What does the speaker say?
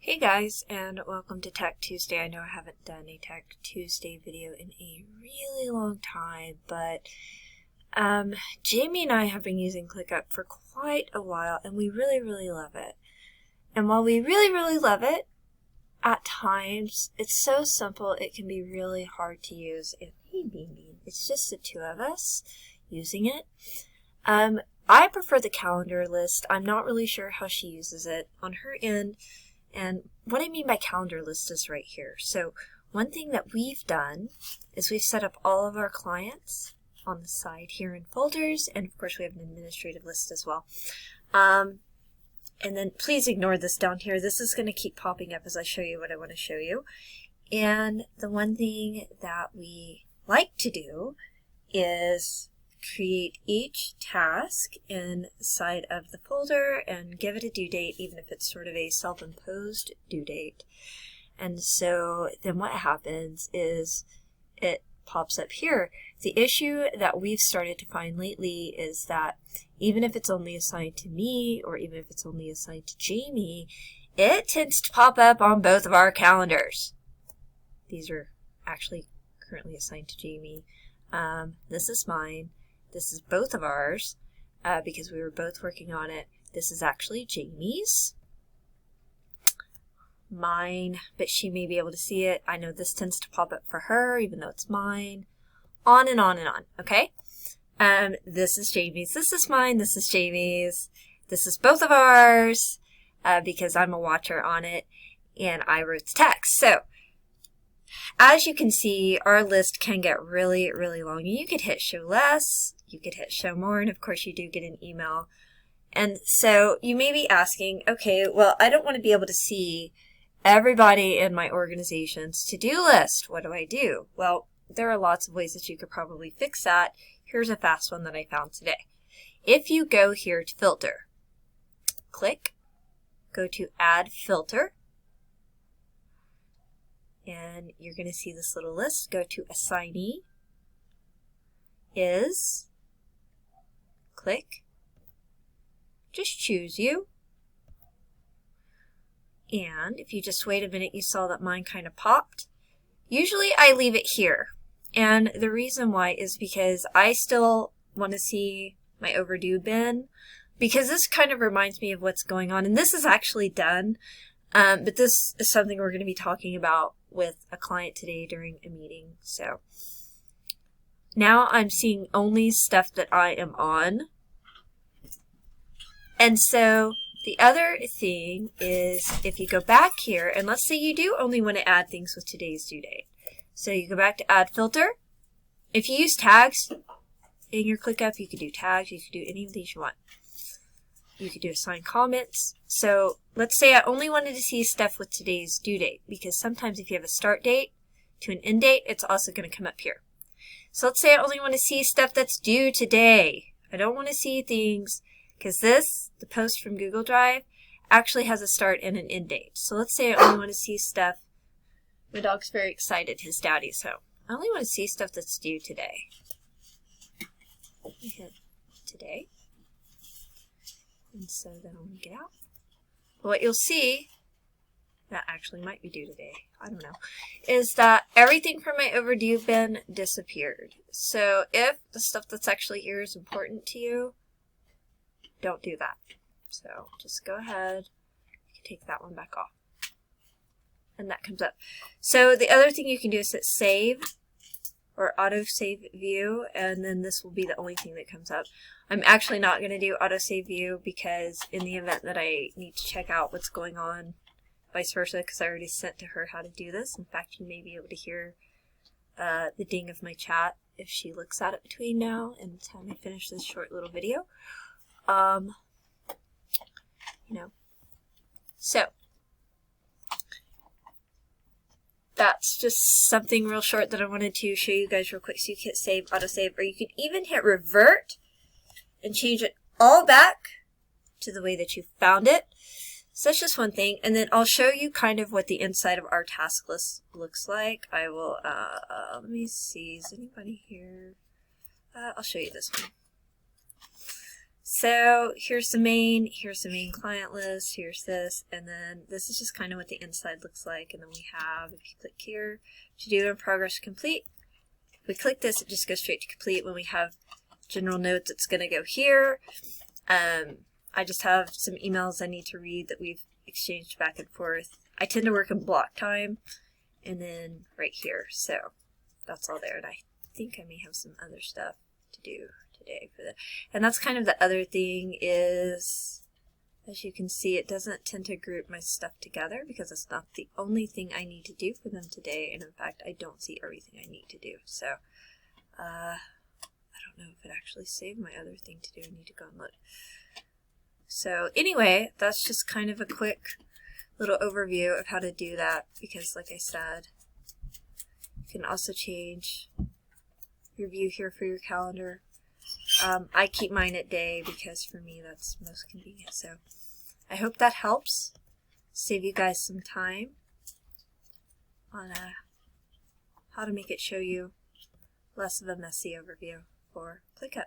Hey guys, and welcome to Tech Tuesday. I know I haven't done a Tech Tuesday video in a really long time, but Jami and I have been using ClickUp for quite a while, and we really love it. And while we really love it, at times it's so simple it can be really hard to use. And hey, Bean, it's just the two of us using it. I prefer the calendar list. I'm not really sure how she uses it on her end. And what I mean by calendar list is right here. So one thing that we've done is we've set up all of our clients on the side here in folders, and of course we have an administrative list as well. And then please ignore this down here. This is going to keep popping up as I show you what I want to show you. And the one thing that we like to do is create each task inside of the folder and give it a due date, even if it's sort of a self-imposed due date. And so then what happens is it pops up here. The issue that we've started to find lately is that even if it's only assigned to me, or even if it's only assigned to Jami, it tends to pop up on both of our calendars. These are actually currently assigned to Jami. This is mine. This is both of ours because we were both working on it. This is actually Jami's. Mine, but she may be able to see it. I know this tends to pop up for her, even though it's mine. On and on and on, okay? This is Jami's. This is mine. This is Jami's. This is both of ours because I'm a watcher on it, and I wrote the text. So, as you can see, our list can get really long. You could hit show less, you could hit show more, and of course you do get an email. And so you may be asking, okay, well, I don't want to be able to see everybody in my organization's to-do list. What do I do? Well, there are lots of ways that you could probably fix that. Here's a fast one that I found today. If you go here to filter, go to add filter, and you're going to see this little list. Go to Assignee is, click, just choose you. And if you just wait a minute, you saw that mine kind of popped. Usually I leave it here. And the reason why is because I still want to see my overdue bin, because this kind of reminds me of what's going on. And this is actually done. But this is something we're going to be talking about with a client today during a meeting. So now I'm seeing only stuff that I am on. And so the other thing is if you go back here, and let's say you do only want to add things with today's due date. So you go back to add filter. If you use tags in your ClickUp, you could do tags, you could do any of these you want. You could do assign comments. So let's say I only wanted to see stuff with today's due date, because sometimes if you have a start date to an end date, it's also going to come up here. So let's say I only want to see stuff that's due today. I don't want to see things, because the post from Google Drive, actually has a start and an end date. So let's say I only want to see stuff, my dog's very excited, his daddy's home. I only want to see stuff that's due today. Hit today. And so then I'm going to get out. What you'll see, that actually might be due today, I don't know, is that everything from my overdue bin disappeared. So if the stuff that's actually here is important to you, don't do that. So just go ahead, you can take that one back off. And that comes up. So the other thing you can do is hit save or auto save view, and then this will be the only thing that comes up. I'm actually not going to do auto save view because in the event that I need to check out what's going on, vice versa, because I already sent to her how to do this. In fact, you may be able to hear the ding of my chat if she looks at it between now and the time I finish this short little video. So that's just something real short that I wanted to show you guys real quick. So you can hit save, auto save, or you can even hit revert and change it all back to the way that you found it. So that's just one thing. And then I'll show you kind of what the inside of our task list looks like. I will, let me see, is anybody here? I'll show you this one. So here's the main client list, here's this, and then this is just kind of what the inside looks like. And then we have, if you click here, to do in progress complete. If we click this, it just goes straight to complete. When we have general notes, it's going to go here. I just have some emails I need to read that we've exchanged back and forth. I tend to work in block time, and then right here. So that's all there, and I think I may have some other stuff to do today for that. And that's kind of the other thing is, as you can see, it doesn't tend to group my stuff together because it's not the only thing I need to do for them today, and in fact I don't see everything I need to do. So I don't know if it actually saved my other thing to do. I need to go and look. So anyway, that's just kind of a quick little overview of how to do that, because like I said, you can also change your view here for your calendar. I keep mine at day because for me that's most convenient. So I hope that helps save you guys some time on how to make it show you less of a messy overview for ClickUp.